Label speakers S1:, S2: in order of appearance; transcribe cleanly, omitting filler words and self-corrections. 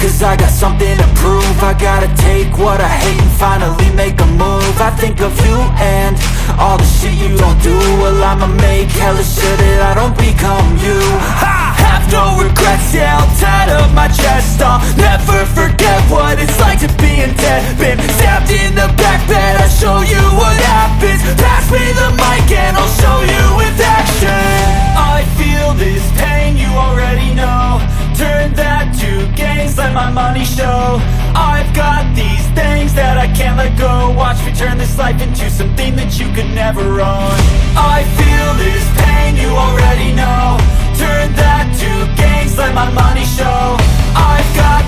S1: cause I got something to prove. I gotta take what I hate and finally make a move. I think of you and all the shit you don't do. Well, I'ma make hella sure that I don't become you. I have no regrets, yeah, I'll tattoo my chest. I'll never forget what it's like to be in debt. Been stabbed in the back bed, I'll show you what happens. Pass me the mic and I'll show you with action. I feel this pain, you already know. Turn that to gains, let my money show. I've got these things that I can't let go. Watch me turn this life into something that you could never own. I feel this pain, you already know. Turn that to gains, let my money show. I've got